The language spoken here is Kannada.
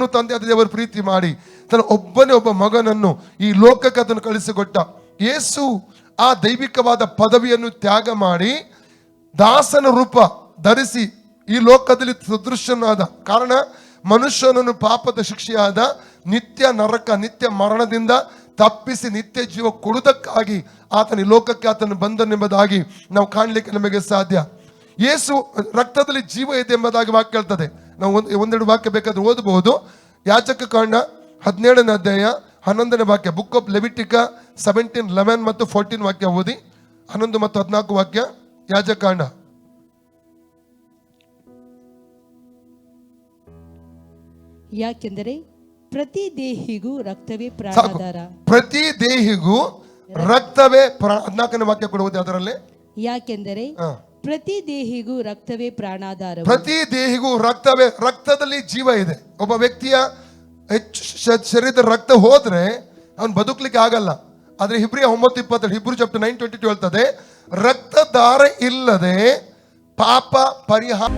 ತಂದೆಯಾದ ದೇವರು ಪ್ರೀತಿ ಮಾಡಿ ತನ್ನ ಒಬ್ಬನೇ ಒಬ್ಬ ಮಗನನ್ನು ಈ ಲೋಕಕ್ಕೆ ಅದನ್ನು ಕಳಿಸಿಕೊಟ್ಟ. ಯೇಸು ಆ ದೈವಿಕವಾದ ಪದವಿಯನ್ನು ತ್ಯಾಗ ಮಾಡಿ ದಾಸನ ರೂಪ ಧರಿಸಿ ಈ ಲೋಕದಲ್ಲಿ ಸದೃಶ್ಯನಾದ ಕಾರಣ ಮನುಷ್ಯನನ್ನು ಪಾಪದ ಶಿಕ್ಷೆಯಾದ ನಿತ್ಯ ನರಕ ನಿತ್ಯ ಮರಣದಿಂದ ತಪ್ಪಿಸಿ ನಿತ್ಯ ಜೀವ ಕೊಡುವುದಕ್ಕಾಗಿ ಆತನ ಈ ಲೋಕಕ್ಕೆ ಆತನು ಬಂದನೆಂಬುದಾಗಿ ನಾವು ಕಾಣಲಿಕ್ಕೆ ನಮಗೆ ಸಾಧ್ಯ. ಯೇಸು ರಕ್ತದಲ್ಲಿ ಜೀವ ಇದೆ ಎಂಬುದಾಗಿ ವಾಕ್ಯ ಹೇಳ್ತದೆ. ನಾವು ಒಂದೆರಡು ವಾಕ್ಯ ಬೇಕಾದ್ರೆ ಓದಬಹುದು. ಯಾಜಕ ಕಾಂಡ 17ನೇ ಅಧ್ಯಾಯ 11ನೇ ವಾಕ್ಯ, ಬುಕ್ ಆಫ್ ಲೆವಿಟಿಕ 17:11 ಮತ್ತು 14 ವಾಕ್ಯ ಓದಿ. 11 ಮತ್ತು 14 ವಾಕ್ಯ ಯಾಜಕಾಂಡ. ಯಾಕೆಂದರೆ ಪ್ರತಿ ದೇಹಿಗೂ ರಕ್ತವೇ ಪ್ರಾಣಾಧಾರ. ಪ್ರತಿ ದೇಹಿಗೂ ರಕ್ತವೇ 14ನೇ ವಾಕ್ಯ ಕೊಡುವುದು ಅದರಲ್ಲಿ. ಯಾಕೆಂದರೆ ಪ್ರತಿ ದೇಹಿಗೂ ರಕ್ತವೇ ಪ್ರಾಣಾಧಾರ. ಪ್ರತಿ ದೇಹಿಗೂ ರಕ್ತವೇ, ರಕ್ತದಲ್ಲಿ ಜೀವ ಇದೆ. ಒಬ್ಬ ವ್ಯಕ್ತಿಯ ಹೆಚ್ಚು ಶರೀರದ ರಕ್ತ ಹೋದ್ರೆ ಅವನು ಬದುಕಲಿಕ್ಕೆ ಆಗಲ್ಲ. ಆದ್ರೆ ಹಿಬ್ರಿಯ 9:27 ಹಿಬ್ರು ಚಾಪ್ಟರ್ 9:22 ಹೇಳ್ತದೆ, ರಕ್ತಧಾರೆ ಇಲ್ಲದೆ ಪಾಪ ಪರಿಹಾರ